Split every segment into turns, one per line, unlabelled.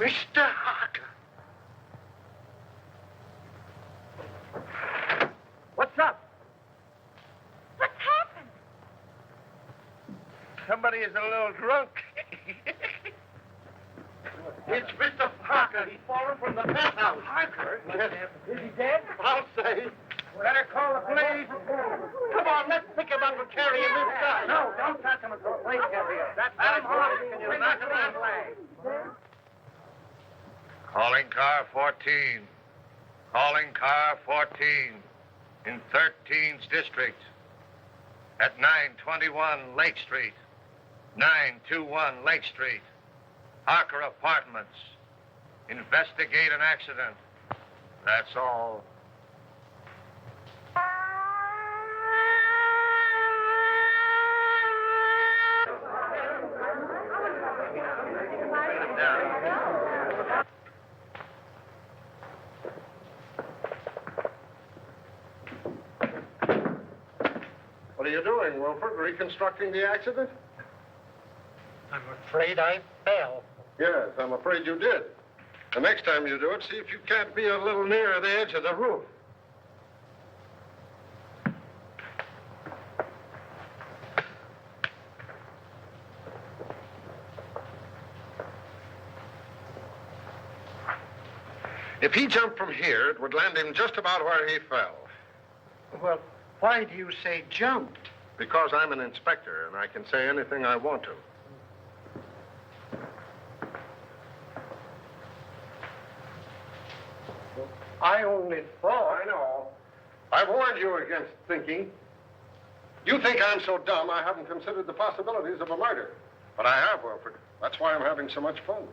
Mr. Harker. What's up?
What's happened?
Somebody is a little drunk. It's Mr. Parker. He's fallen from the penthouse. Parker? Is he dead? I'll say. Better call the police. Come on, let's pick him up and carry him inside. No, don't touch him until the police get here. That's Adam Harvey. Can you knock him that way?
Calling car 14. Calling car 14 in 13th District at 921 Lake Street. 921 Lake Street. Harker Apartments. Investigate an accident. That's all.
What are you doing, Wilford? Reconstructing the accident?
I'm afraid I fell.
Yes, I'm afraid you did. The next time you do it, see if you can't be a little nearer the edge of the roof. If he jumped from here, it would land him just about where he fell.
Well, why do you say jumped?
Because I'm an inspector, and I can say anything I want to.
I only thought.
I know. I warned you against thinking. You think I'm so dumb I haven't considered the possibilities of a murder. But I have, Wilford. That's why I'm having so much fun.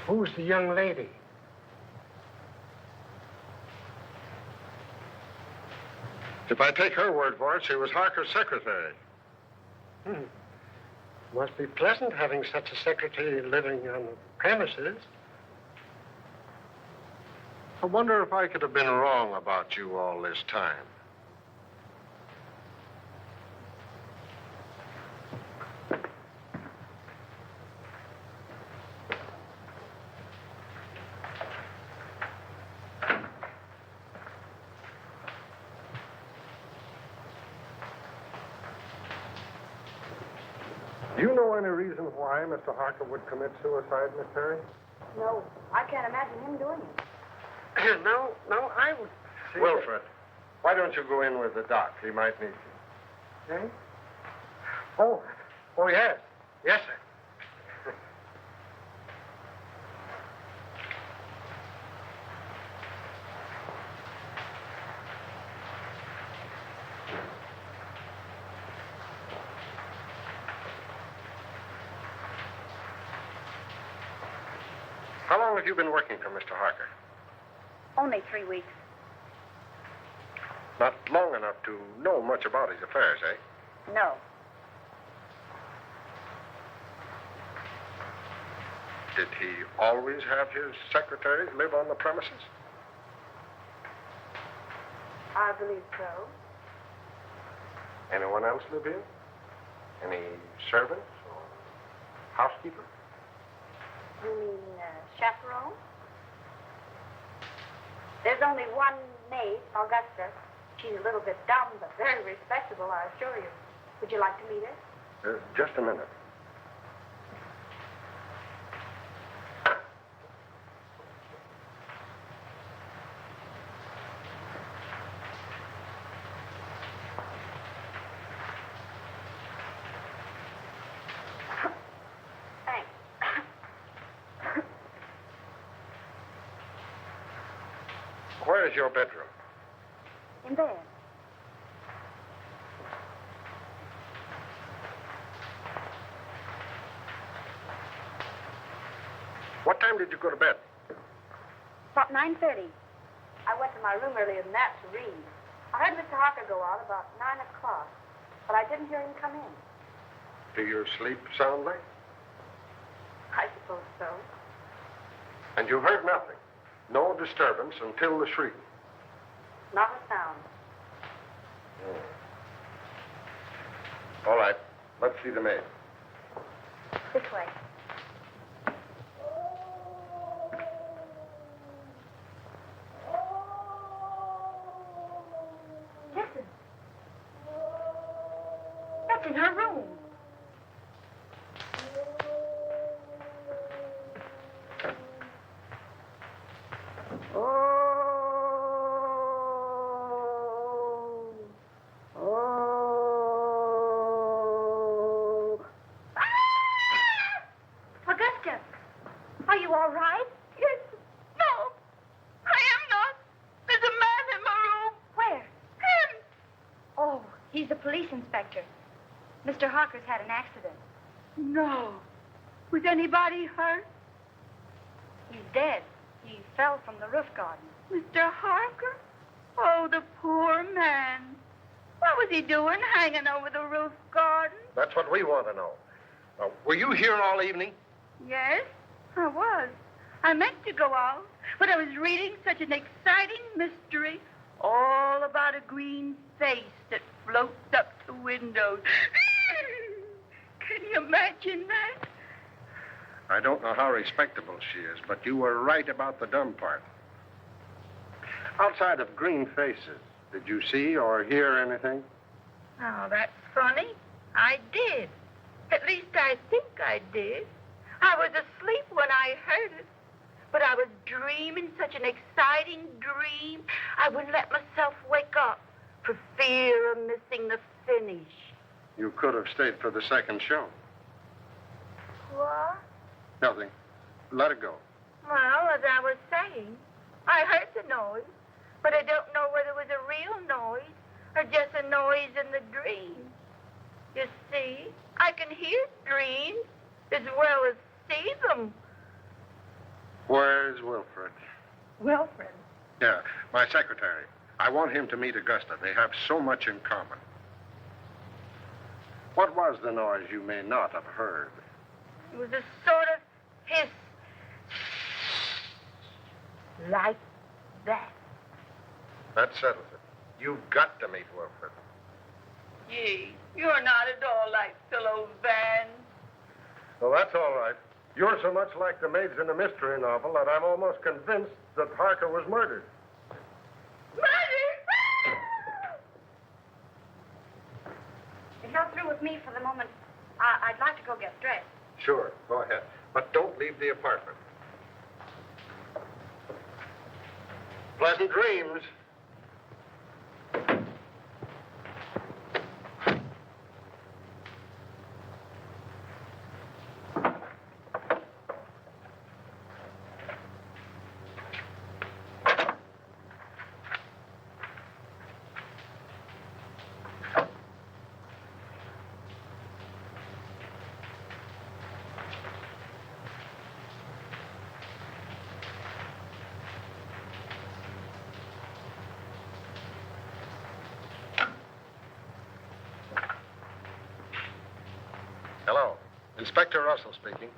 Who's the young lady?
If I take her word for it, she was Harker's secretary.
Must be pleasant having such a secretary living on the premises.
I wonder if I could have been wrong about you all this time. Do you know any reason why Mr. Harker would commit suicide, Miss Terry?
No, I can't imagine him doing it.
No, I would say...
Wilfred, why don't you go in with the doc? He might need you.
Eh? Oh, yes. Yes, sir.
How long have you been working for Mr. Harker?
Only 3 weeks.
Not long enough to know much about his affairs, eh?
No.
Did he always have his secretaries live on the premises?
I believe so.
Anyone else live here? Any servants or housekeeper?
You mean chaperone? There's only one maid, Augusta. She's a little bit dumb, but very respectable, I assure you. Would you like to meet her?
Just a minute.
Thanks.
Where is your bedroom?
In bed.
What time did you go to bed?
About 9:30. I went to my room earlier than that to read. I heard Mr. Harker go out about 9 o'clock, but I didn't hear him come in.
Do you sleep soundly?
I suppose so.
And you heard nothing? No disturbance until the shriek?
Not a sound.
All right. Let's see the maid.
This way. Listen. That's in her room. Augusta, are you all right?
Yes. No, I am not. There's a man in my room.
Where?
Him.
Oh, he's the police inspector. Mr. Harker's had an accident.
No. Was anybody hurt?
He's dead. He fell from the roof garden.
Mr. Harker? Oh, the poor man. What was he doing hanging over the roof garden?
That's what we want to know. Were you here all evening?
Yes, I was. I meant to go out, but I was reading such an exciting mystery all about a green face that floats up to windows. Can you imagine that?
I don't know how respectable she is, but you were right about the dumb part. Outside of green faces, did you see or hear anything?
Oh, that's funny. I did. At least I think I did. I was asleep when I heard it. But I was dreaming such an exciting dream, I wouldn't let myself wake up for fear of missing the finish.
You could have stayed for the second show.
What?
Nothing. Let it go.
Well, as I was saying, I heard the noise, but I don't know whether it was a real noise or just a noise in the dream. You see, I can hear dreams as well as see them.
Where's Wilfred?
Wilfred?
Yeah, my secretary. I want him to meet Augusta. They have so much in common. What was the noise you may not have heard?
It was a sort of hiss. Like that.
That settles it. You've got to meet Wilfred.
Gee, you're not at all like Philo Van.
Well, that's all right. You're so much like the maids in a mystery novel that I'm almost convinced that Harker was murdered.
Murder!
If you're through with me for the moment, I'd like to go get dressed.
Sure, go ahead. But don't leave the apartment. Pleasant dreams. Hello. Inspector Russell speaking.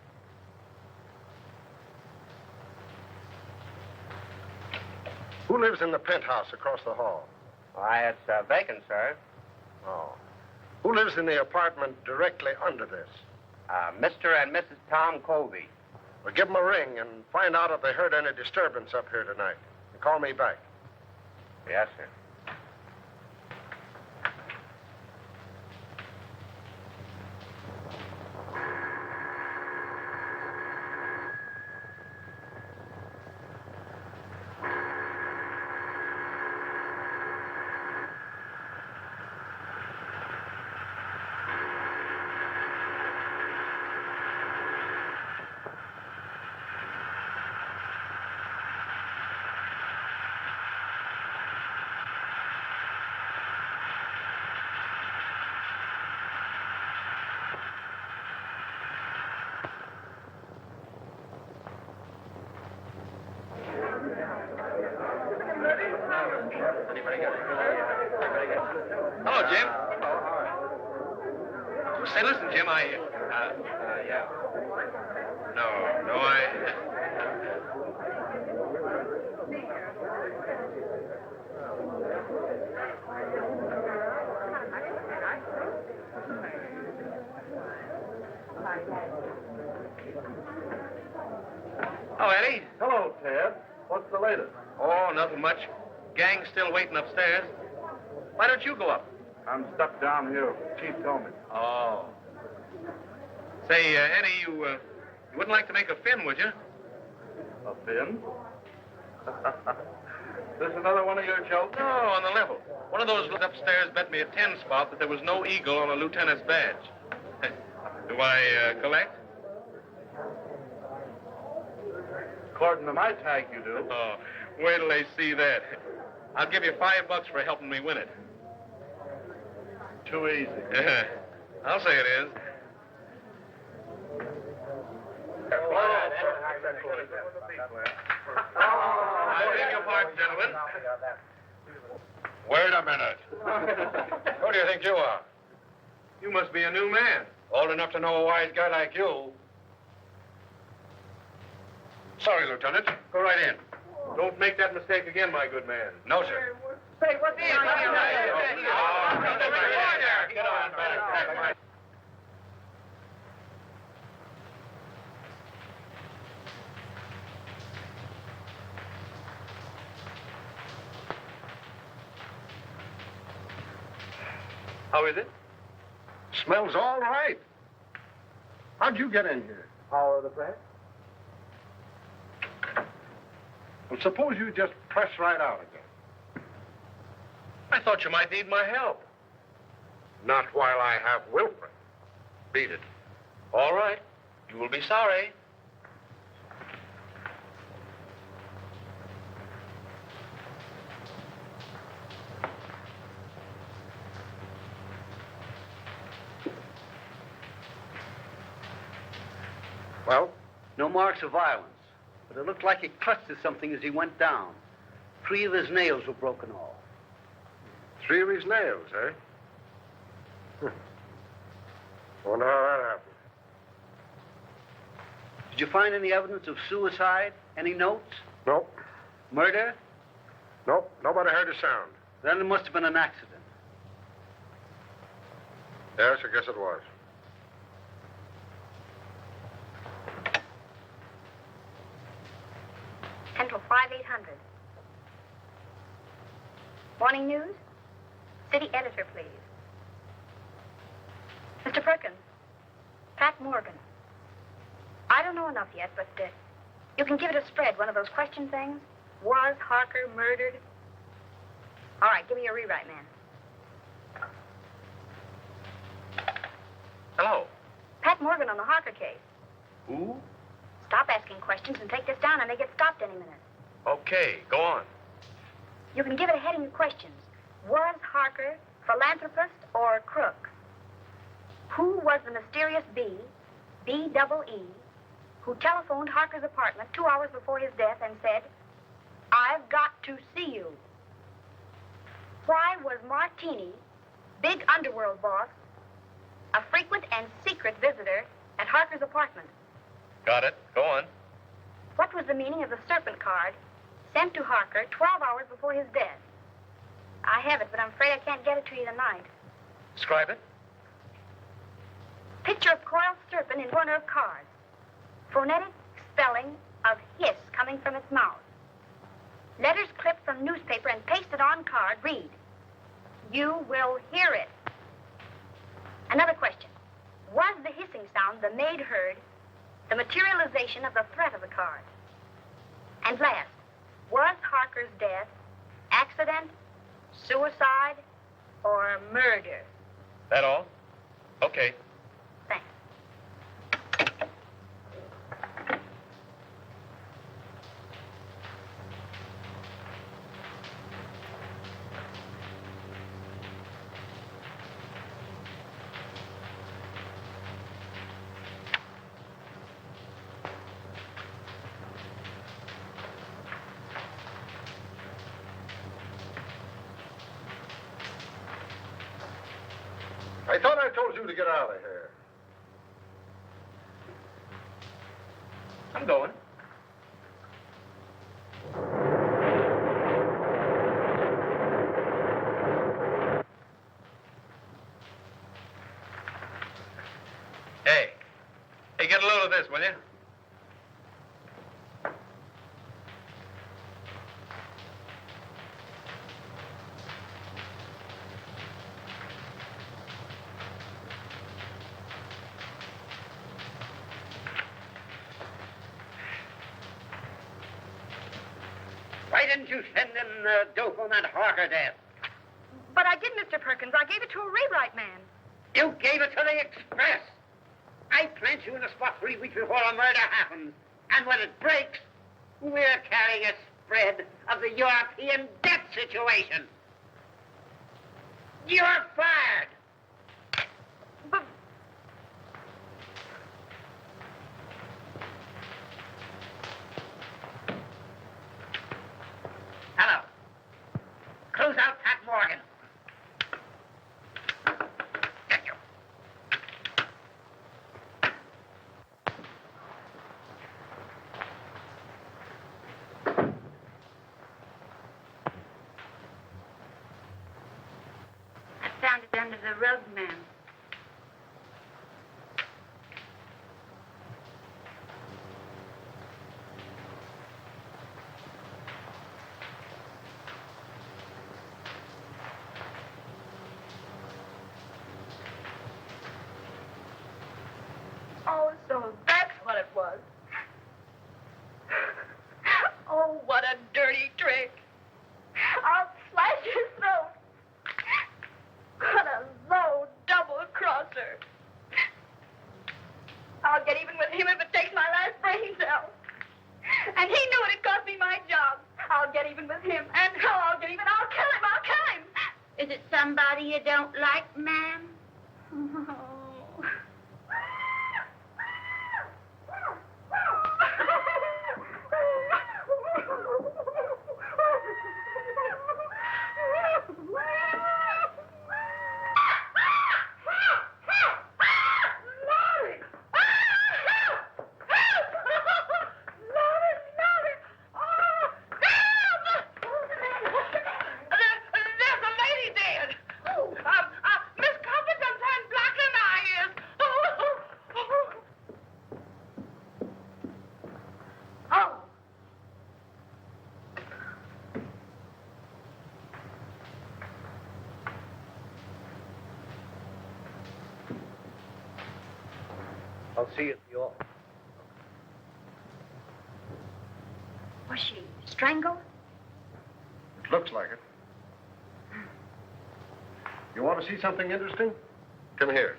Who lives in the penthouse across the hall?
Why, it's vacant, sir.
Oh. Who lives in the apartment directly under this?
Mr. and Mrs. Tom Colby.
Well, give them a ring and find out if they heard any disturbance up here tonight. And call me back.
Yes, sir.
Hello, Jim. Say, listen, Jim,
Yeah.
No, Oh, Eddie.
Hello, Ted. What's the latest?
Oh, nothing much. Gang's still waiting upstairs. Why don't you go up?
I'm stuck down here. Chief told me.
Oh. Say, Eddie, you wouldn't like to make a fin, would you?
A fin? This another one of your jokes?
No, on the level. One of those upstairs bet me a 10 spot that there was no eagle on a lieutenant's badge. Do I collect?
According to my tag, you do.
Oh, wait till they see that. I'll give you $5 for helping me win it.
Too easy.
I'll say it is. I beg your pardon, gentlemen.
Wait a minute. Who do you think you are?
You must be a new man.
Old enough to know a wise guy like you. Sorry, Lieutenant. Go right in.
Don't make that mistake again, my good man.
No, sir.
Say, what's the
Get on back. How is it?
Smells all right. How'd you get in here?
Power of the press?
Well, suppose you just press right out again.
I thought you might need my help.
Not while I have Wilfred. Beat it.
All right. You will be sorry.
Well?
No marks of violence, but it looked like he clutched at something as he went down. 3 of his nails were broken off.
3 of his nails, eh? Wonder how that happened.
Did you find any evidence of suicide? Any notes?
Nope.
Murder?
Nope. Nobody heard a sound.
Then it must have been an accident.
Yes, I guess it was.
Central 5800. Morning news? City editor, please. Mr. Perkins, Pat Morgan. I don't know enough yet, but you can give it a spread, one of those question things. Was Harker murdered? All right, give me a rewrite, man.
Hello.
Pat Morgan on the Harker case.
Who?
Stop asking questions and take this down. I may get stopped any minute.
Okay, go on.
You can give it a heading of questions. Was Harker philanthropist or crook? Who was the mysterious B-double-E, who telephoned Harker's apartment 2 hours before his death and said, "I've got to see you"? Why was Martini, big underworld boss, a frequent and secret visitor at Harker's apartment?
Got it. Go on.
What was the meaning of the serpent card sent to Harker 12 hours before his death? I have it, but I'm afraid I can't get it to you tonight.
Describe it.
Picture of coiled serpent in corner of card. Phonetic spelling of hiss coming from its mouth. Letters clipped from newspaper and pasted on card read, "You will hear it." Another question. Was the hissing sound the maid heard the materialization of the threat of the card? And last, was Harker's death accident, suicide, or murder?
That all? Okay.
Thanks.
I thought I told you to get out of here.
I'm going. Hey, get a load of this, will you?
Why didn't you send in dope on that Harker death?
But I did, Mr. Perkins. I gave it to a rewrite man.
You gave it to the Express. I plant you in a spot 3 weeks before a murder happens. And when it breaks, we're carrying a spread of the European debt situation. You're fired.
But
Hello. Close out Pat Morgan. Get you.
I found it under the rug, ma'am.
oh, so that's what it was. Oh, what a dirty trick. I'll slash his throat. What a low double-crosser. I'll get even with him if it takes my last brain cell. And he knew it'd cost me my job. I'll get even with him. And how I'll get even, I'll kill him. I'll kill him.
Is it somebody you don't like, ma'am?
Oh.
I'll see you at the office.
Was she strangled?
It looks like it. You want to see something interesting? Come here.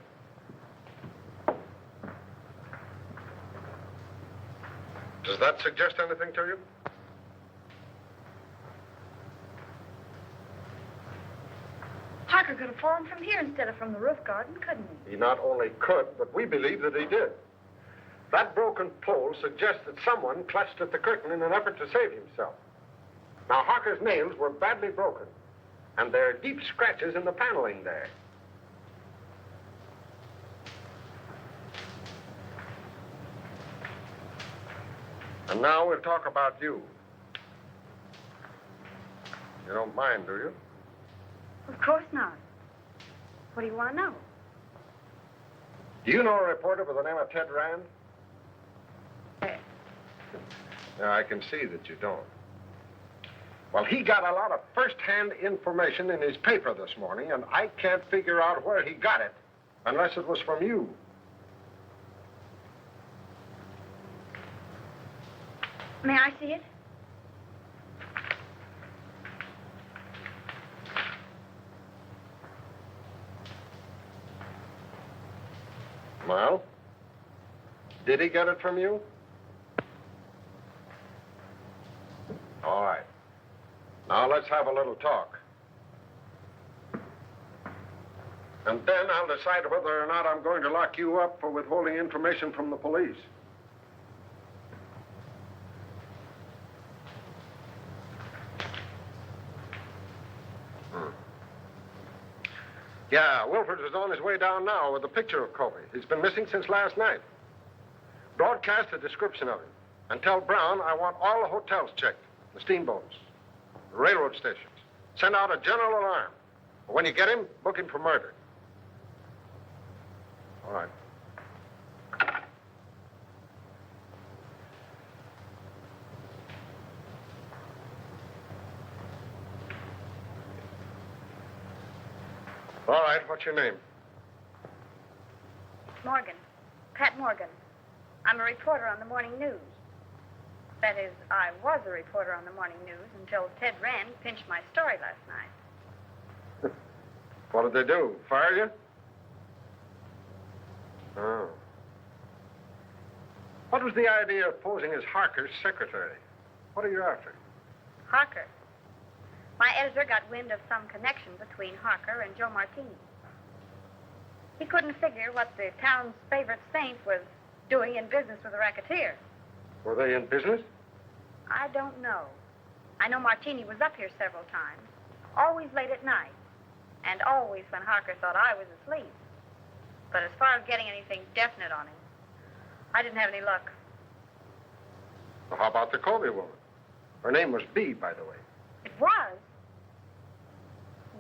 Does that suggest anything to you?
Harker could have fallen from here instead of from the roof garden, couldn't he?
He not only could, but we believe that he did. That broken pole suggests that someone clutched at the curtain in an effort to save himself. Now, Harker's nails were badly broken, and there are deep scratches in the paneling there. And now we'll talk about you. You don't mind, do you?
Of course not. What do you want to know?
Do you know a reporter by the name of Ted Rand? Yeah, I can see that you don't. Well, he got a lot of first-hand information in his paper this morning, and I can't figure out where he got it, unless it was from you.
May I see it?
Well, did he get it from you? All right. Now let's have a little talk. And then I'll decide whether or not I'm going to lock you up for withholding information from the police. Yeah, Wilford is on his way down now with a picture of Kobe. He's been missing since last night. Broadcast a description of him. And tell Brown I want all the hotels checked, the steamboats, the railroad stations. Send out a general alarm. When you get him, book him for murder. All right. All right, what's your name?
Morgan. Pat Morgan. I'm a reporter on the morning news. That is, I was a reporter on the morning news until Ted Rand pinched my story last night.
What did they do? Fire you? Oh. What was the idea of posing as Harker's secretary? What are you after?
Harker. My editor got wind of some connection between Harker and Joe Martini. He couldn't figure what the town's favorite saint was doing in business with a racketeer.
Were they in business?
I don't know. I know Martini was up here several times, always late at night, and always when Harker thought I was asleep. But as far as getting anything definite on him, I didn't have any luck.
Well, how about the Colby woman? Her name was Bee, by the way.
It was?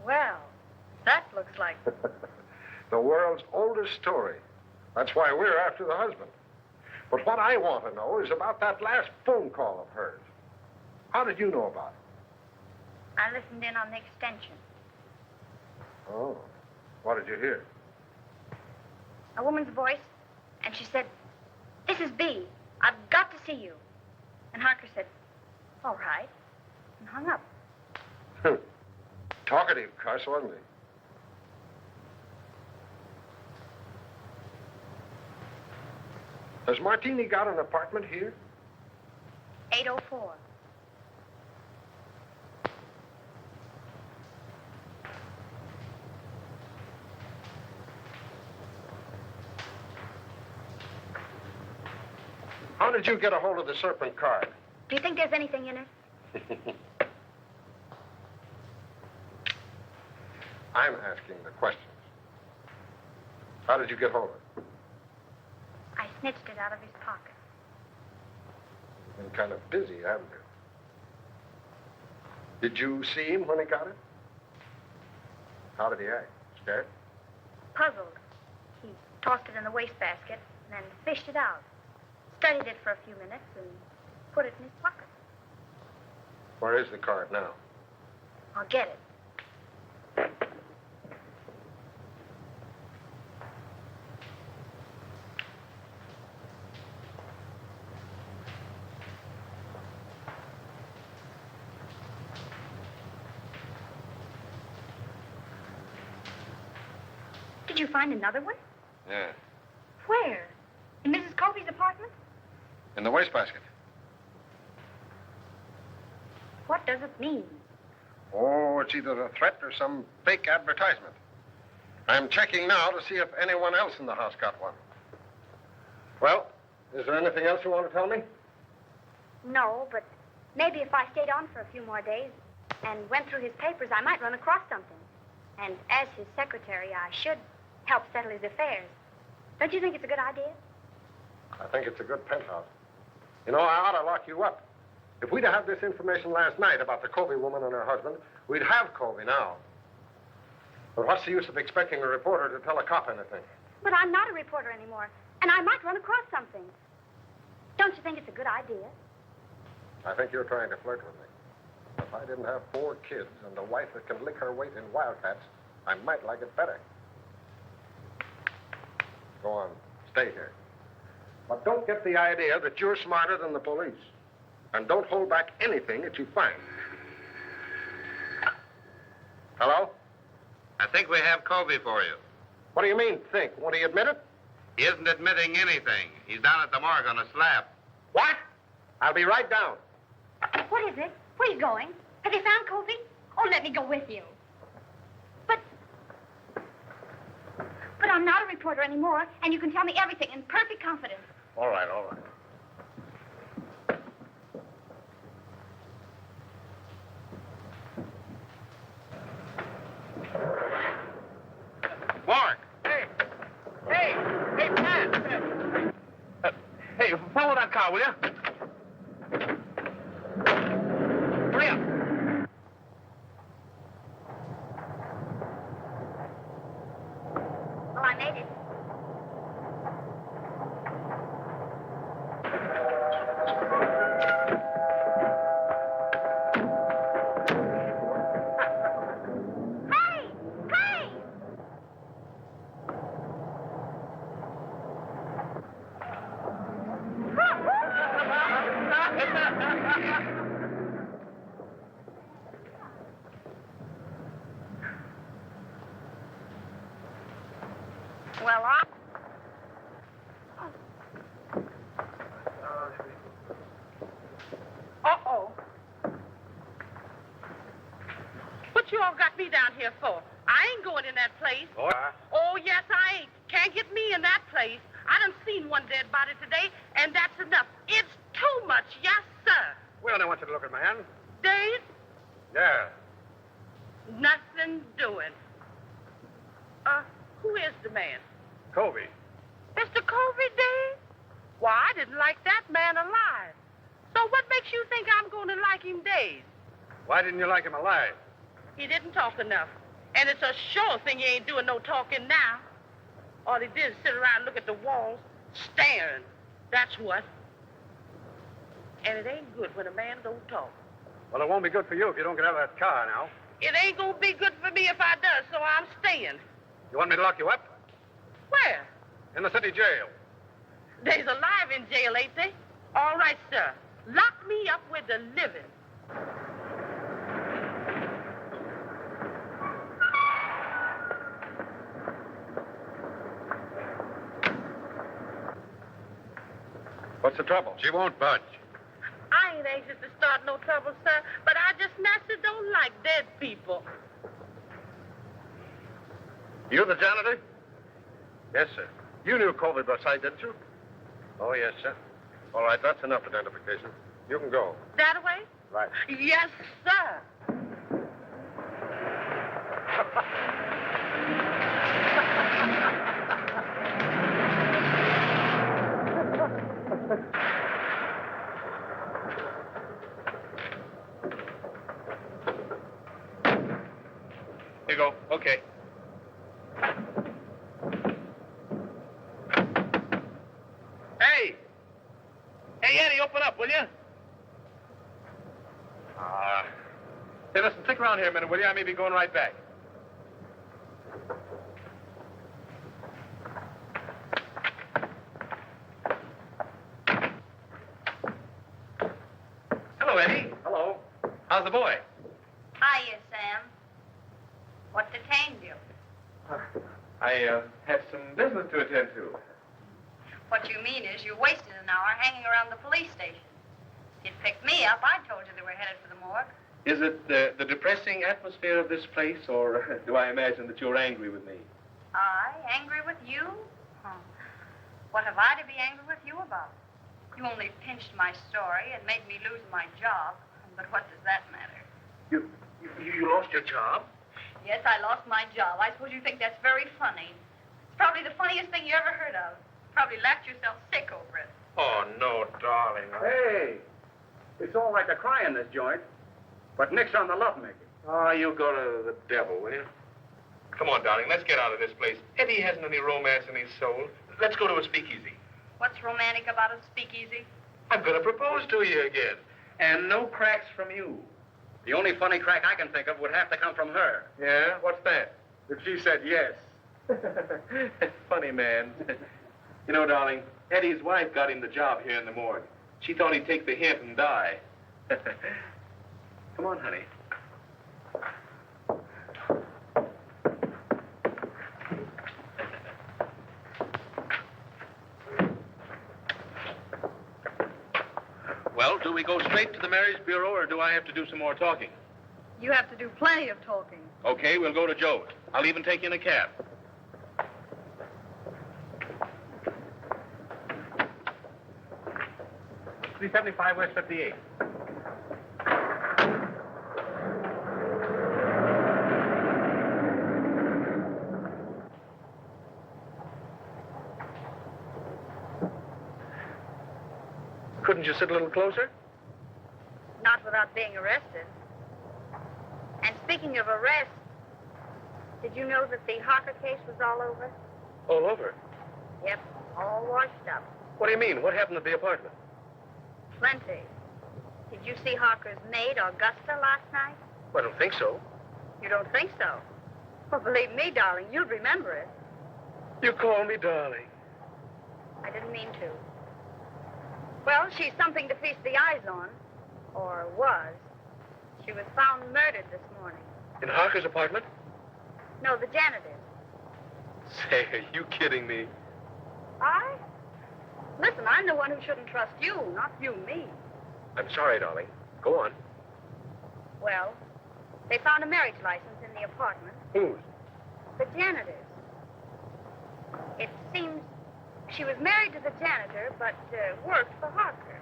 Well, that looks like...
The world's oldest story. That's why we're after the husband. But what I want to know is about that last phone call of hers. How did you know about it?
I listened in on the extension.
Oh. What did you hear?
A woman's voice, and she said, "This is Bee. I've got to see you." And Harker said, "All right," and hung up.
Talkative cuss, wasn't he? Has Martini got an apartment here?
804.
How did you get a hold of the Serpent card?
Do you think there's anything in it?
I'm asking the questions. How did you get hold of it?
I snitched it out of his pocket.
You've been kind of busy, haven't you? Did you see him when he got it? How did he act? Scared?
Puzzled. He tossed it in the wastebasket and then fished it out. Studied it for a few minutes and put it in his pocket.
Where is the card now?
I'll get it. Did you find another one?
Yeah.
Where? In Mrs. Colby's apartment?
In the wastebasket.
What does it mean?
Oh, it's either a threat or some fake advertisement. I'm checking now to see if anyone else in the house got one. Well, is there anything else you want to tell me?
No, but maybe if I stayed on for a few more days and went through his papers, I might run across something. And as his secretary, I should help settle his affairs. Don't you think it's a good idea?
I think it's a good penthouse. You know, I ought to lock you up. If we'd have this information last night about the Colby woman and her husband, we'd have Colby now. But what's the use of expecting a reporter to tell a cop anything?
But I'm not a reporter anymore, and I might run across something. Don't you think it's a good idea?
I think you're trying to flirt with me. If I didn't have 4 kids and a wife that can lick her weight in wildcats, I might like it better. Go on, stay here. But don't get the idea that you're smarter than the police. And don't hold back anything that you find. Hello?
I think we have Colby for you.
What do you mean, think? Won't he admit it?
He isn't admitting anything. He's down at the morgue on a slab.
What? I'll be right down.
What is it? Where are you going? Have you found Colby? Oh, let me go with you. But I'm not a reporter anymore, and you can tell me everything in perfect confidence.
All right, all right.
Mark! Hey! Hey! Hey, Pat! Hey, follow that car, will you? Hurry up!
Well, I made it. Hey! Hey!
down here for? I ain't going in that place. Oh, yes, I ain't. Can't get me in that place. I done seen one dead body today, and that's enough. It's too much, yes, sir.
Well, I want you to look at my hand.
Dave,
Yeah.
nothing doing. Who is the man?
Covey.
Mr. Covey, Dave? Why, I didn't like that man alive. So what makes you think I'm going to like him, Dave?
Why didn't you like him alive?
He didn't talk enough. And it's a sure thing he ain't doing no talking now. All he did is sit around and look at the walls, staring. That's what. And it ain't good when a man don't talk.
Well, it won't be good for you if you don't get out of that car now.
It ain't gonna be good for me if I does, so I'm staying.
You want me to lock you up?
Where?
In the city jail.
They's alive in jail, ain't they? All right, sir. Lock me up with the living.
What's the trouble? She won't budge.
I ain't anxious to start no trouble, sir, but I just naturally don't like dead people.
You the janitor? Yes, sir. You knew Covey outside, didn't you? Oh, yes, sir. All right, that's enough identification. You can go.
That way?
Right.
Yes, sir.
Here you go. Okay. Hey! Hey, Eddie, open up, will you? Hey, listen, stick around here a minute, will you? I may be going right back. Hello, Eddie.
Hello.
How's the boy?
Hiya, Sam. What detained you?
I had some business to attend to.
What you mean is you wasted an hour hanging around the police station. You'd picked me up. I told you they were headed for the morgue.
Is it the depressing atmosphere of this place, or do I imagine that you're angry with me?
I? Angry with you? Huh. What have I to be angry with you about? You only pinched my story and made me lose my job. But what does that matter?
You lost your job?
Yes, I lost my job. I suppose you think that's very funny. It's probably the funniest thing you ever heard of. Probably laughed yourself sick over it.
Oh, no, darling.
Hey, it's all right to cry in this joint, but nix on the lovemaking.
Oh, you go to the devil, will you? Come on, darling, let's get out of this place. Eddie hasn't any romance in his soul. Let's go to a speakeasy.
What's romantic about a speakeasy?
I'm going to propose to you again. And no cracks from you.
The only funny crack I can think of would have to come from her.
Yeah? What's that?
If she said yes.
Funny man. You know, darling, Eddie's wife got him the job here in the morgue. She thought he'd take the hint and die. Come on, honey. Well, do we go straight to the marriage bureau, or do I have to do some more talking?
You have to do plenty of talking.
Okay, we'll go to Joe's. I'll even take you in a cab.
$375 West 58.
Couldn't you sit a little closer?
Not without being arrested. And speaking of arrest, did you know that the Harker case was all over?
All over.
Yep, all washed up.
What do you mean? What happened at the apartment?
Plenty. Did you see Harker's maid, Augusta, last night?
I don't think so.
You don't think so? Well, believe me, darling, you'll remember it.
You call me darling.
I didn't mean to. Well, she's something to feast the eyes on. Or was. She was found murdered this morning.
In Harker's apartment?
No, the janitor's.
Say, are you kidding me?
I? Listen, I'm the one who shouldn't trust you, not you me.
I'm sorry, darling. Go on.
Well, they found a marriage license in in the apartment.
Whose?
The janitor's. It seems she was married to the janitor, but worked for Harker.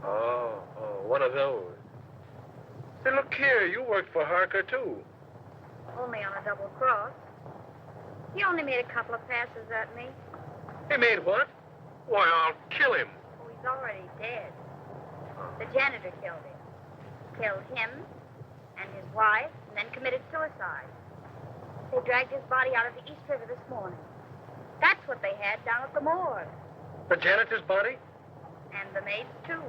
Oh, one of those. Say, look here, you worked for Harker, too.
Only on a double cross. He only made a couple of passes at me.
He made what? Why, I'll kill him.
Oh, he's already dead. The janitor killed him. Killed him and his wife, and then committed suicide. They dragged his body out of the East River this morning. That's what they had down at the morgue.
The janitor's body?
And the maid's, too.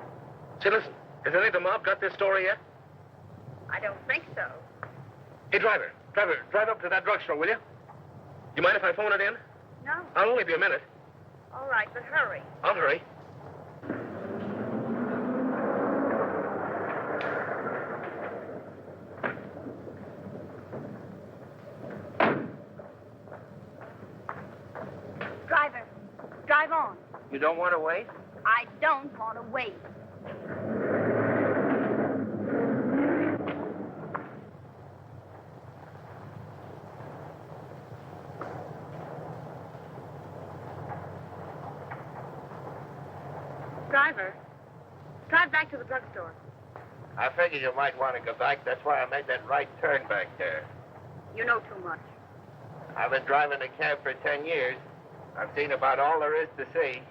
Say, listen, has any of the mob got this story yet?
I don't think so.
Hey, driver, drive up to that drugstore, will you? You mind if I phone it in?
No.
I'll only be a minute.
All right, but hurry.
I'll hurry.
Driver, drive on.
You don't want to wait?
I don't want to wait. Driver, drive back to the drugstore.
I figured you might want to go back. That's why I made that right turn back there.
You know too much.
I've been driving a cab for 10 years. I've seen about all there is to see.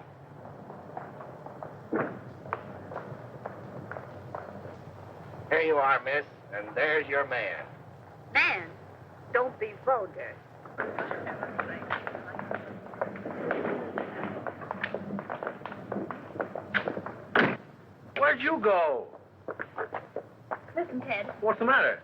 Here you are, miss, and there's your man.
Man, don't be vulgar.
Where'd you go?
Listen, Ted.
What's the matter?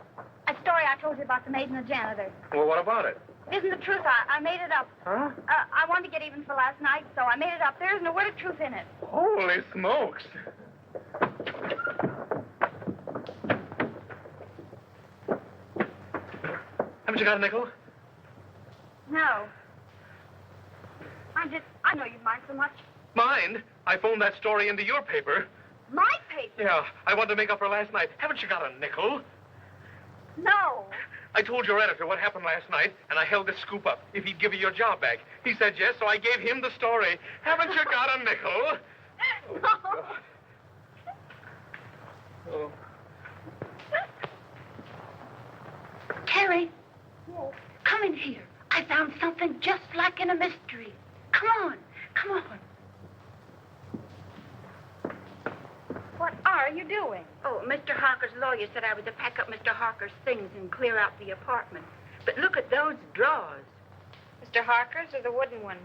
A story I told you about the maid and the janitor.
Well, what about it?
It isn't the truth. I made it up.
Huh?
I wanted to get even for last night, so I made it up. There isn't a word of truth in it.
Holy smokes. Haven't you got a nickel?
No. I know you mind so much.
Mind? I phoned that story into your paper.
My paper?
Yeah, I wanted to make up for last night. Haven't you got a nickel?
No.
I told your editor what happened last night, and I held this scoop up if he'd give you your job back. He said yes, so I gave him the story. Haven't you got a nickel?
No.
Oh.
Terry, come in here. I found something just like in a mystery. Come on, come on.
What are you doing?
Oh, Mr. Harker's lawyer said I was to pack up Mr. Harker's things and clear out the apartment. But look at those drawers.
Mr. Harker's or the wooden ones?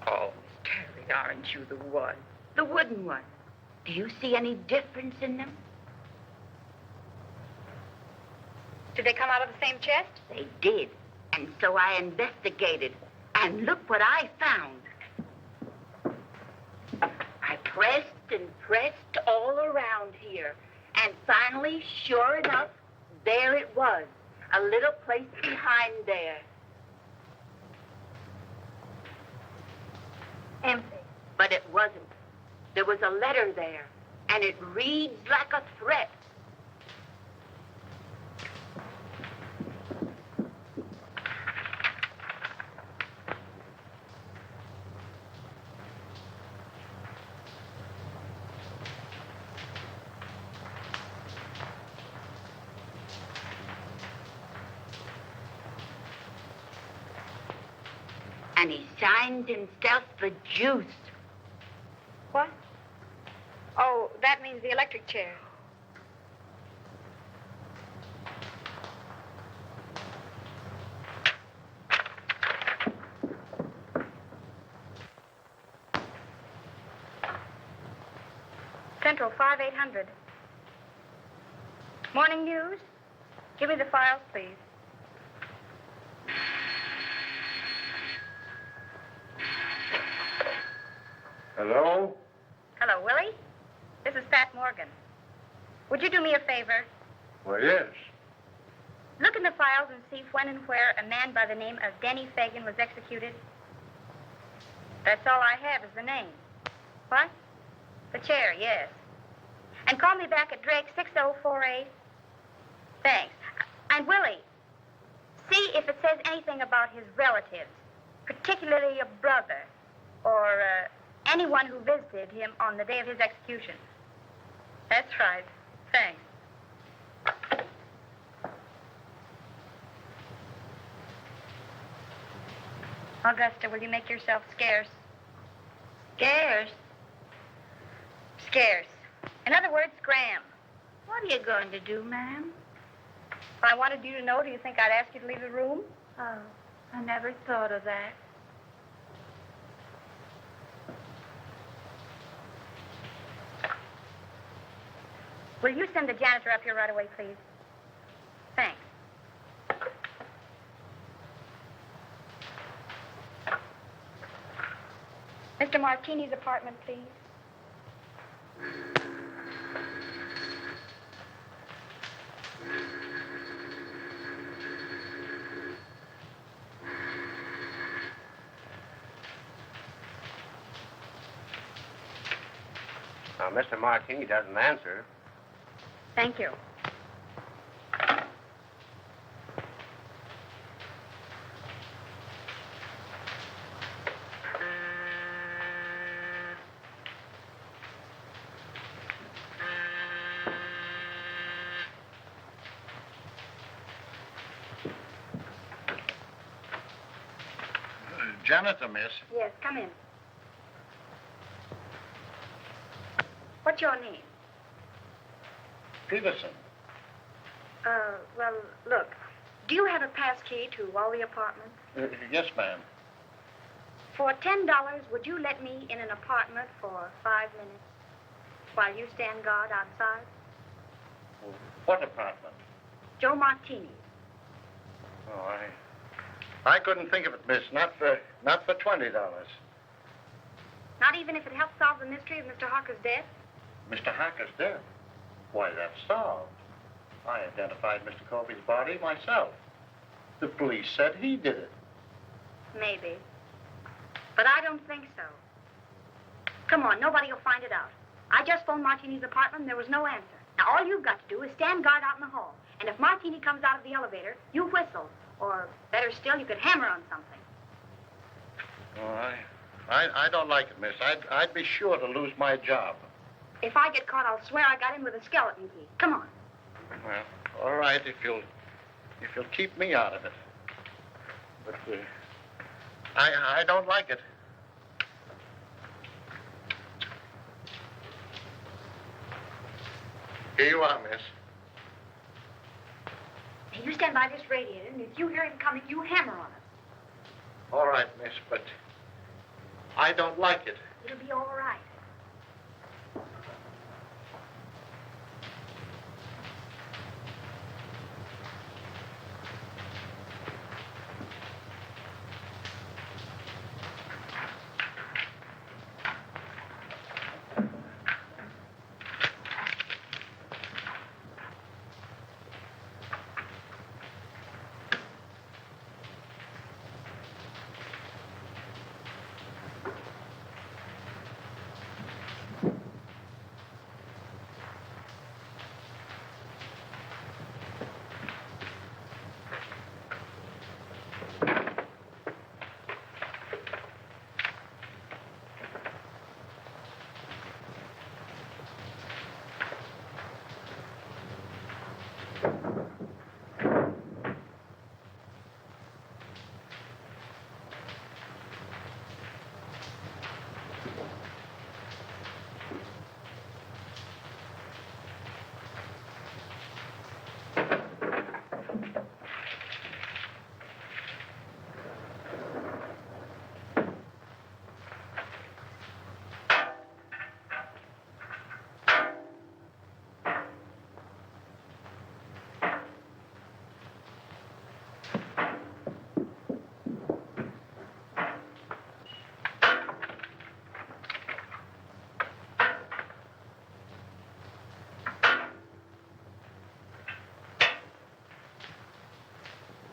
Oh, Terry, aren't you the one? The wooden one. Do you see any difference in them?
Did they come out of the same chest?
They did. And so I investigated. And look what I found. I pressed and pressed all around here. And finally, sure enough, there it was. A little place behind there.
Empty.
But it wasn't. There was a letter there. And it reads like a threat. And he signed himself the Juice.
What? Oh, that means the electric chair. Central 5800. Morning news. Give me the files, please.
Hello?
Hello, Willie. This is Pat Morgan. Would you do me a favor?
Well, yes.
Look in the files and see when and where a man by the name of Denny Fagan was executed. That's all I have is the name. What? The chair, yes. And call me back at Drake 6048. Thanks. And Willie, see if it says anything about his relatives, particularly a brother or anyone who visited him on the day of his execution. That's right. Thanks. Augusta, will you make yourself scarce?
Scarce?
Scarce. In other words, scram.
What are you going to do, ma'am?
If I wanted you to know, do you think I'd ask you to leave the room?
Oh, I never thought of that.
Will you send the janitor up here right away, please? Thanks. Mr. Martini's apartment, please.
Now, Mr. Martini doesn't answer.
Thank you.
Janitor, miss.
Yes, come in. What's your name?
Peterson.
Well, look, do you have a pass key to all the apartments?
Yes, ma'am.
For $10, would you let me in an apartment for 5 minutes while you stand guard outside?
What apartment?
Joe Martini.
Oh, I couldn't think of it, miss. Not for $20.
Not even if it helps solve the mystery of Mr. Harker's death?
Mr. Harker's dead. Why, that's solved. I identified Mr. Colby's body myself. The police said he did it.
Maybe. But I don't think so. Come on, nobody will find it out. I just phoned Martini's apartment and there was no answer. Now, all you've got to do is stand guard out in the hall. And if Martini comes out of the elevator, you whistle. Or, better still, you could hammer on something.
Oh, I don't like it, miss. I'd be sure to lose my job.
If I get caught, I'll swear I got in with a skeleton key. Come on.
Well, all right, if you'll keep me out of it. But I don't like it. Here you are, miss.
Hey, you stand by this radiator, and if you hear him coming, you hammer on it.
All right, miss, but I don't like it.
It'll be all right.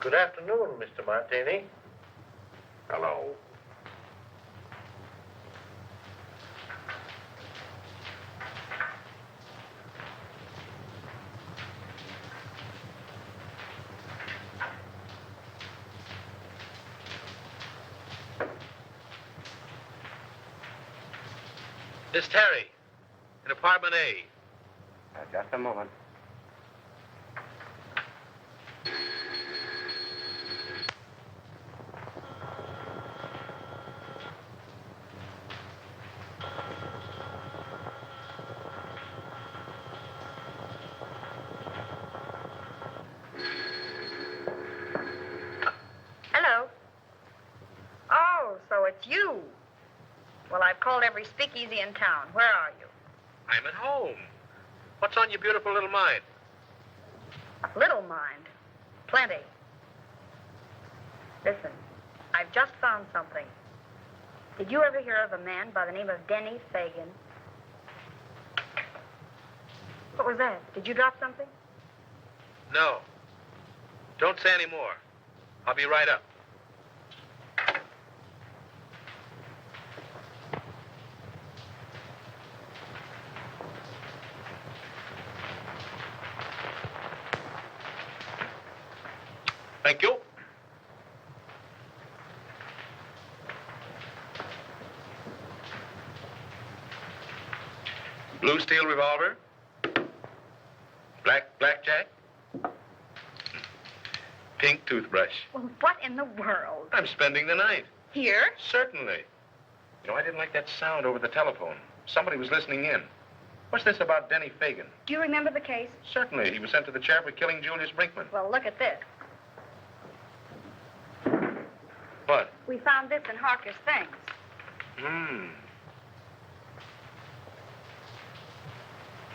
Good afternoon, Mr. Martini.
Hello.
Miss Terry, in apartment A.
Just a moment.
Hello. Oh, so it's you. Well, I've called every speakeasy in town. Where are you?
I'm at home. What's on your beautiful little mind?
Little mind. Plenty. Listen, I've just found something. Did you ever hear of a man by the name of Denny Fagan? What was that? Did you drop something?
No. Don't say any more. I'll be right up. Thank you. Blue steel revolver. Blackjack. Pink toothbrush.
Well, what in the world?
I'm spending the night.
Here?
Certainly. You know, I didn't like that sound over the telephone. Somebody was listening in. What's this about Denny Fagan?
Do you remember the case?
Certainly. He was sent to the chair for killing Julius Brinkman.
Well, look at this.
What?
We found this in Harker's things.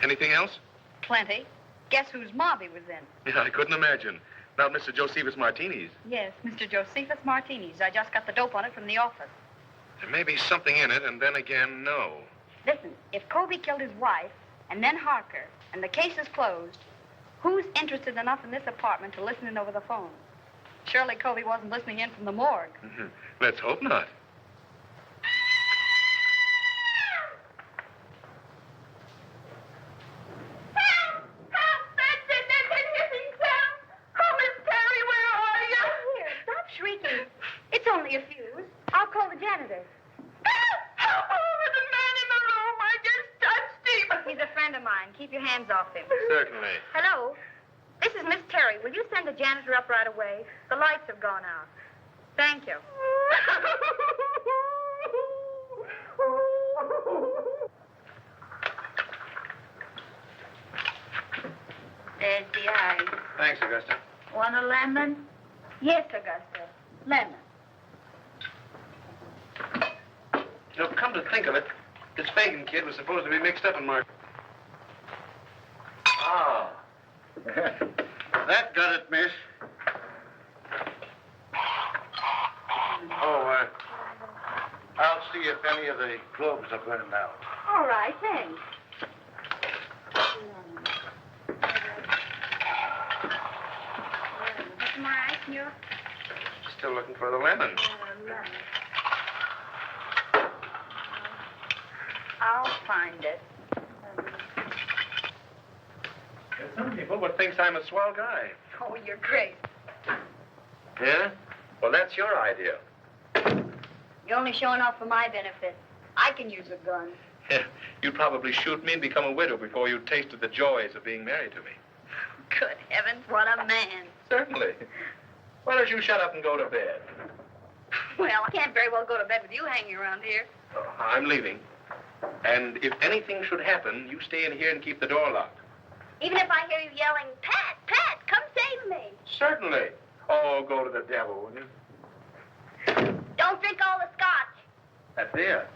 Anything else?
Plenty. Guess whose mob he was in?
Yeah, I couldn't imagine. Not Mr. Josephus Martini's.
Yes, Mr. Josephus Martini's. I just got the dope on it from the office.
There may be something in it, and then again, no.
Listen, if Colby killed his wife, and then Harker, and the case is closed, who's interested enough in this apartment to listen in over the phone? Surely Colby wasn't listening in from the morgue.
Let's hope not.
Shrieking. It's only a fuse. I'll call the janitor.
Help! There's a man in the room. I just touched him.
He's a friend of mine. Keep your hands off him.
Certainly.
Hello? This is Miss Terry. Will you send the janitor up right away? The lights have gone out. Thank you.
There's the ice.
Thanks, Augusta.
Want a lemon?
Yes, Augusta. Lemon.
You know, come to think of it, this Fagan kid was supposed to be mixed up in Mark.
Ah. That got it, miss. Oh, I'll see if any of the globes are burned out.
All right, thanks. Some more ice in your...
Still looking for the lemon.
I'll find it.
There's some people would think I'm a swell guy.
Oh, you're crazy.
Yeah? Well, that's your idea.
You're only showing off for my benefit. I can use a gun.
Yeah, you'd probably shoot me and become a widow before you tasted the joys of being married to me.
Good heavens, what a man.
Certainly. Why don't you shut up and go to bed?
Well, I can't very well go to bed with you hanging around here.
Oh, I'm leaving. And if anything should happen, you stay in here and keep the door locked.
Even if I hear you yelling, Pat, Pat, come save me.
Certainly. Oh, go to the devil, will you?
Don't drink all the scotch.
That's it.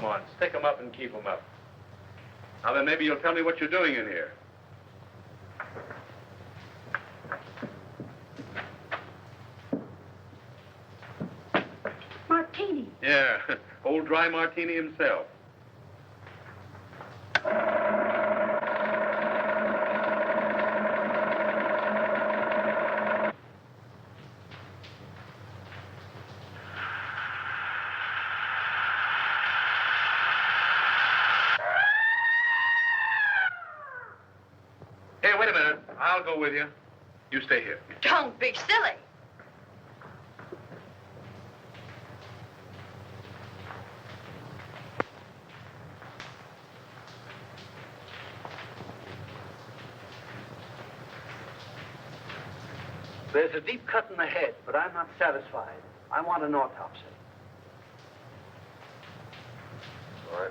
Come on, stick 'em up and keep 'em up. Now then, maybe you'll tell me what you're doing in here.
Martini.
Yeah, old dry martini himself. Hey, wait a minute. I'll go with you. You stay here.
Don't be silly.
There's a deep cut in the head, but I'm not satisfied. I want an autopsy.
All right.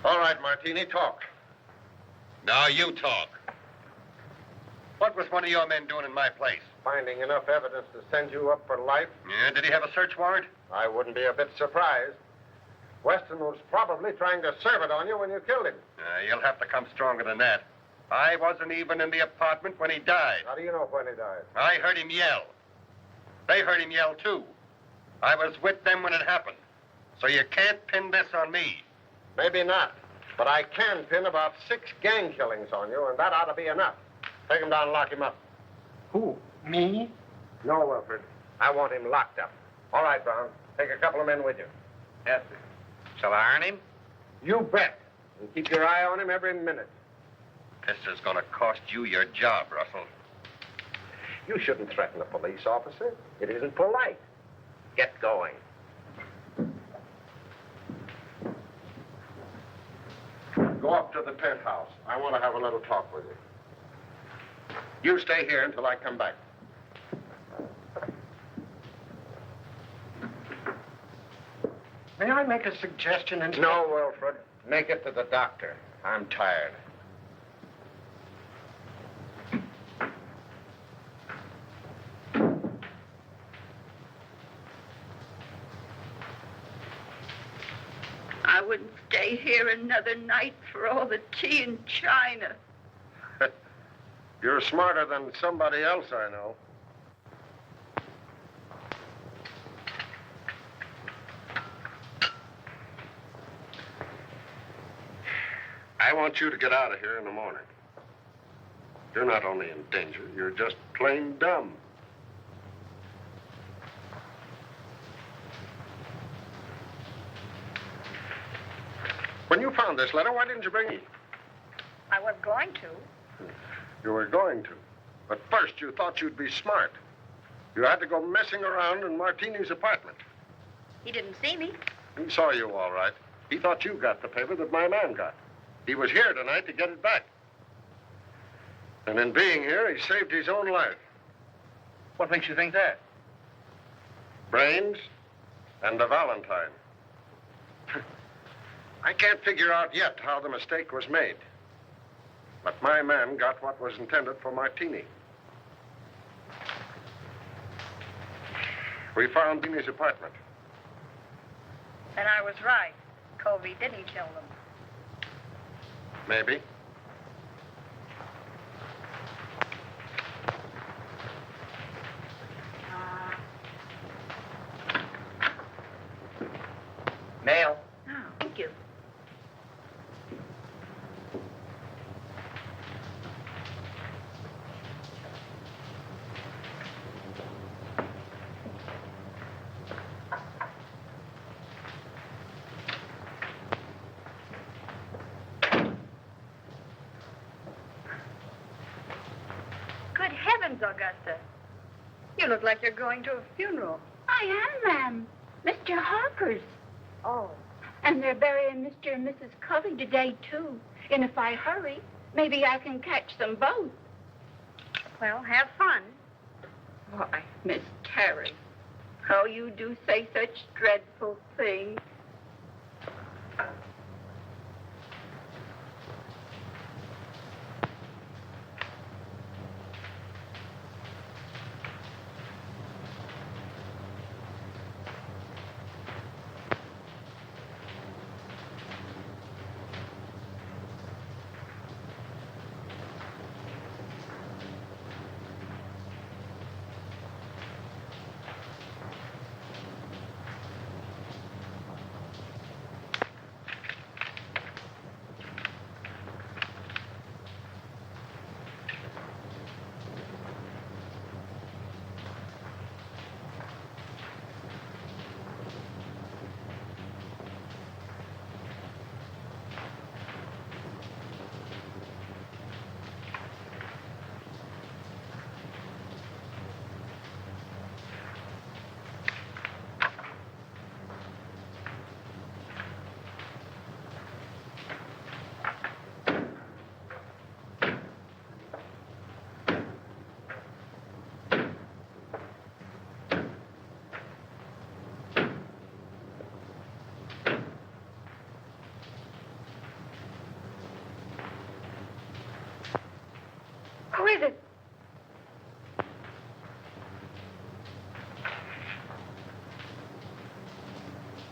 All right, Martini, talk.
Now you talk. What was one of your men doing in my place?
Finding enough evidence to send you up for life?
Yeah, did he have a search warrant?
I wouldn't be a bit surprised. Weston was probably trying to serve it on you when you killed him.
You'll have to come stronger than that. I wasn't even in the apartment when he died.
How do you know when he died?
I heard him yell. They heard him yell, too. I was with them when it happened. So you can't pin this on me.
Maybe not. But I can pin about 6 gang killings on you, and that ought to be enough. Take him down and lock him up.
Who? Me?
No, Wilfred. I want him locked up. All right, Brown. Take a couple of men with you.
Yes, sir. Shall I earn him?
You bet. And keep your eye on him every minute.
This is going to cost you your job, Russell.
You shouldn't threaten a police officer. It isn't polite.
Get going.
Go up to the penthouse. I want to have a little talk with you. You stay here until I come back.
May I make a suggestion?
No, Wilfred. Make it to the doctor. I'm tired.
I wouldn't stay here another night for all the tea and china.
You're smarter than somebody else I know. I want you to get out of here in the morning. You're not only in danger, you're just plain dumb. When you found this letter, why didn't you bring it?
I was going to.
You were going to. But first, you thought you'd be smart. You had to go messing around in Martini's apartment.
He didn't see me.
He saw you all right. He thought you got the paper that my man got. He was here tonight to get it back. And in being here, he saved his own life.
What makes you think that?
Brains and a Valentine. I can't figure out yet how the mistake was made. But my man got what was intended for Martini. We found Martini's apartment.
And I was right. Covey didn't kill them.
Maybe.
Mail.
Oh, thank you.
Good heavens, Augusta. You look like you're going to a funeral.
I am, ma'am. Mr. Harper's.
Oh.
And they're burying Mr. and Mrs. Covey today, too. And if I hurry, maybe I can catch them both.
Well, have fun.
Why, Miss Terry, how you do say such dreadful things.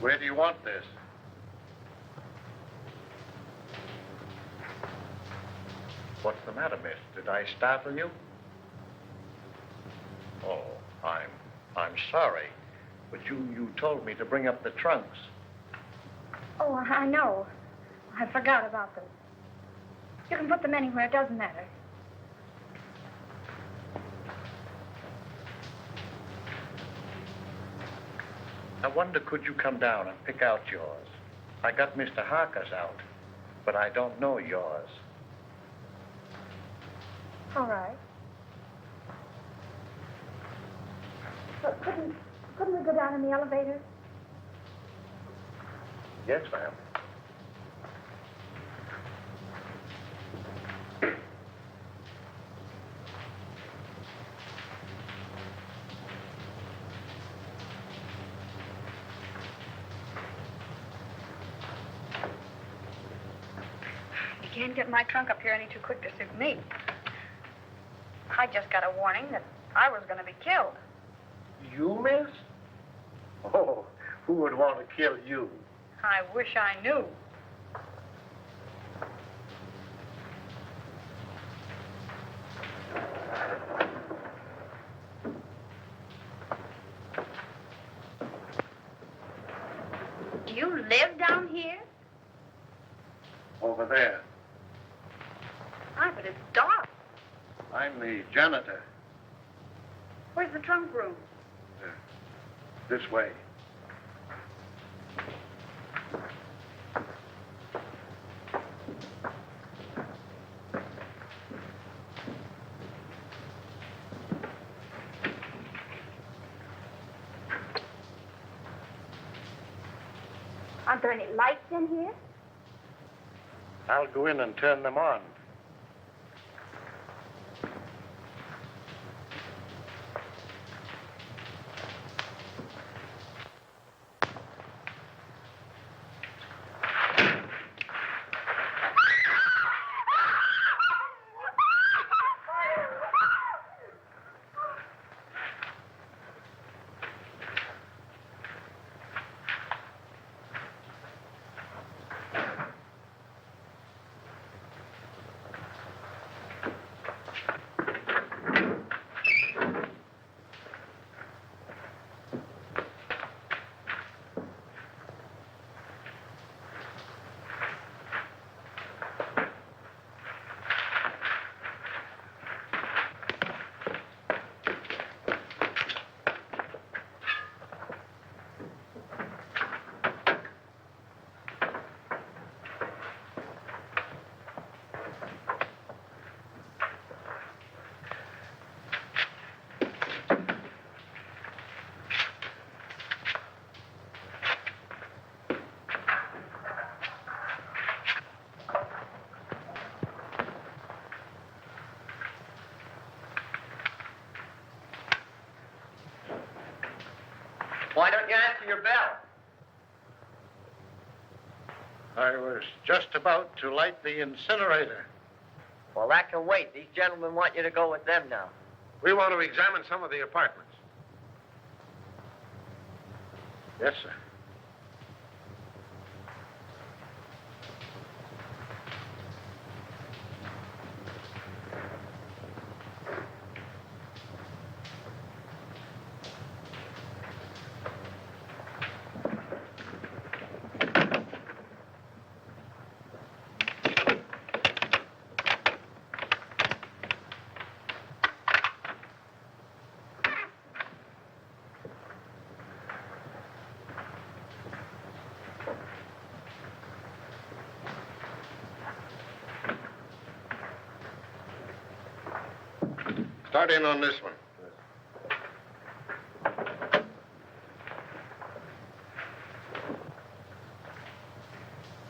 Where do you want this?
What's the matter, miss? Did I startle you? Oh, I'm sorry. But you told me to bring up the trunks.
Oh, I know. I forgot about them. You can put them anywhere. It doesn't matter.
I wonder, could you come down and pick out yours? I got Mr. Harker's out, but I don't know yours.
All right. But couldn't we go down in the elevator?
Yes, ma'am.
You can't get my trunk up here any too quick to suit me. I just got a warning that I was going to be killed.
You, miss? Oh, who would want to kill you?
I wish I knew. Do you live down here?
Over there.
Hi, but it's dark.
I'm the janitor.
Where's the trunk room?
This way.
Aren't there any lights in here?
I'll go in and turn them on.
Why don't you answer your bell?
I was just about to light the incinerator.
Well, that can wait. These gentlemen want you to go with them now.
We want to examine some of the apartments.
Yes, sir.
Start in on this one.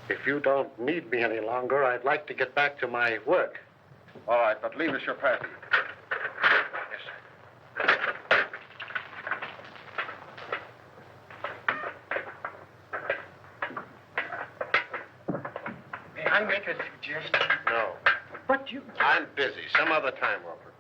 If you don't need me any longer, I'd like to get back to my work.
All right, but leave us your pappy.
Yes, sir.
May I make a suggestion?
No.
But you...
I'm busy. Some other time, Wilford.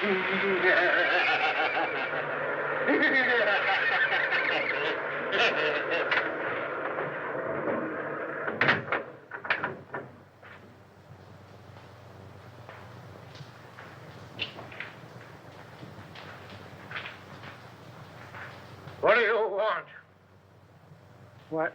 What do you want?
What,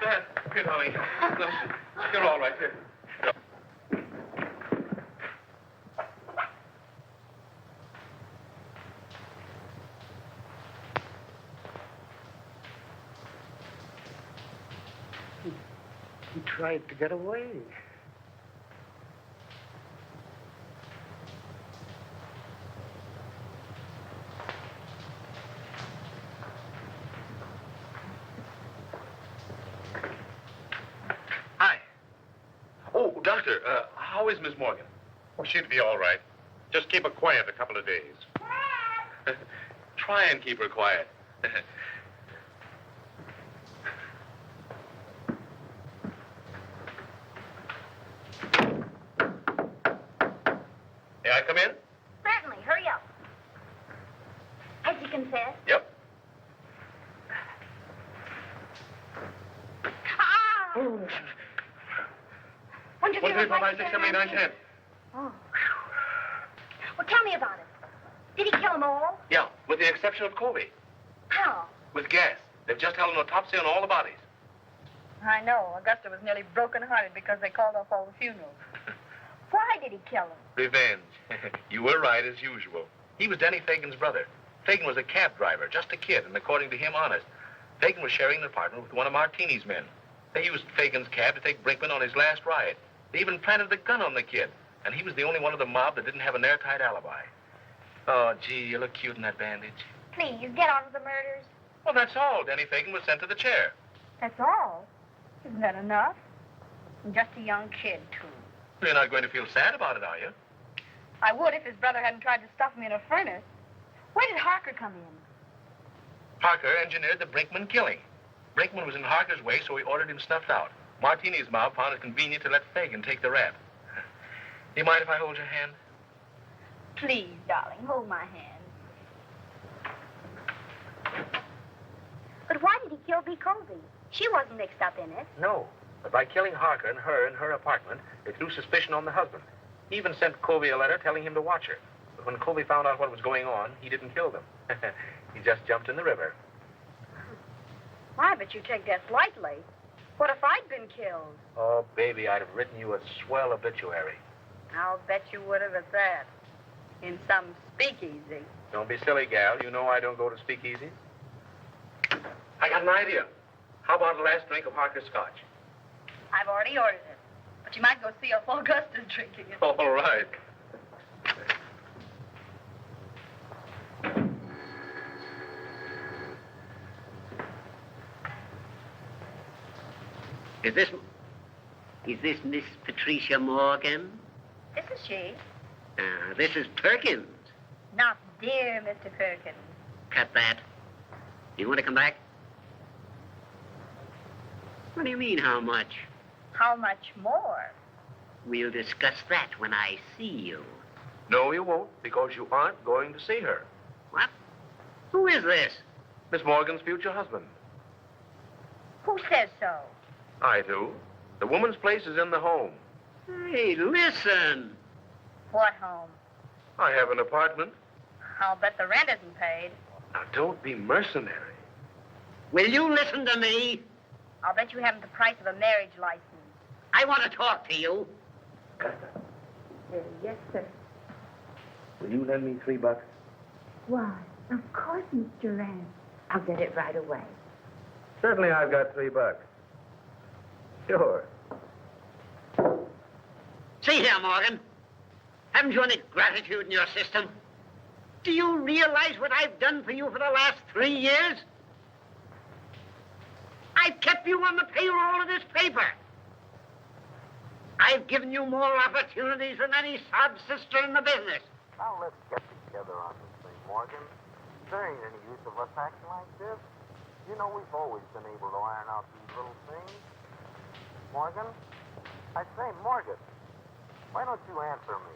Dad, here, darling. Listen, you're all right here.
he tried to get away.
Hi. Oh, Doctor, how is Miss Morgan?
Well, she'd be all right. Just keep her quiet a couple of days.
Try and keep her quiet. May I come in?
Certainly. Hurry up. Has he confessed?
Yep.
Ah! 1, 2, 3, 4, 5, 6, 7, 8, 9, 10. Oh. Well, tell me about it. Did he kill them all?
Yeah, with the exception of Colby.
How?
With gas. They've just held an autopsy on all the bodies.
I know. Augusta was nearly broken-hearted because they called off all the funerals.
Why did he kill them?
Revenge. You were right, as usual. He was Denny Fagan's brother. Fagan was a cab driver, just a kid, and according to him, honest. Fagan was sharing an apartment with one of Martini's men. They used Fagan's cab to take Brinkman on his last ride. They even planted the gun on the kid, and he was the only one of the mob that didn't have an airtight alibi. Oh, gee, you look cute in that bandage.
Please, get on with the murders.
Well, that's all. Denny Fagan was sent to the chair.
That's all? Isn't that enough? I'm just a young kid, too.
You're not going to feel sad about it, are you?
I would if his brother hadn't tried to stuff me in a furnace.
Where did Harker come in?
Harker engineered the Brinkman killing. Brinkman was in Harker's way, so he ordered him snuffed out. Martini's mob found it convenient to let Fagan take the rap. Do you mind if I hold your hand?
Please, darling, hold my hand. But why did he kill B. Colby? She wasn't mixed up in it.
No. But by killing Harker and her in her apartment, it threw suspicion on the husband. He even sent Colby a letter telling him to watch her. But when Colby found out what was going on, he didn't kill them. He just jumped in the river.
Why, but you take that lightly. What if I'd been killed?
Oh, baby, I'd have written you a swell obituary.
I'll bet you would have at that. In some speakeasy.
Don't be silly, gal. You know I don't go to speakeasies. I got an idea. How about the last drink of Harker's scotch?
I've already ordered it. But you might go see if Augusta's drinking it.
All right.
Is this Miss Patricia Morgan?
This is she.
This is Perkins.
Not dear Mr. Perkins.
Cut that. You want to come back? What do you mean, how much?
How much more?
We'll discuss that when I see you.
No, you won't, because you aren't going to see her.
What? Who is this?
Miss Morgan's future husband.
Who says so?
I do. The woman's place is in the home.
Hey, listen.
What home?
I have an apartment.
I'll bet the rent isn't paid.
Now, don't be mercenary.
Will you listen to me?
I'll bet you haven't the price of a marriage license.
I want to talk to you.
Yes, sir.
Will you lend me $3?
Why, of course, Mr. Rand. I'll get it right away.
Certainly I've got $3. Sure.
See here, Morgan. Haven't you any gratitude in your system? Do you realize what I've done for you for the last 3 years? I've kept you on the payroll of this paper. I've given you more opportunities than any sob sister in the business.
Now let's get together on this thing, Morgan. There ain't any use of us acting like this. You know we've always been able to iron out these little things. Morgan? I say, Morgan, why don't you answer me?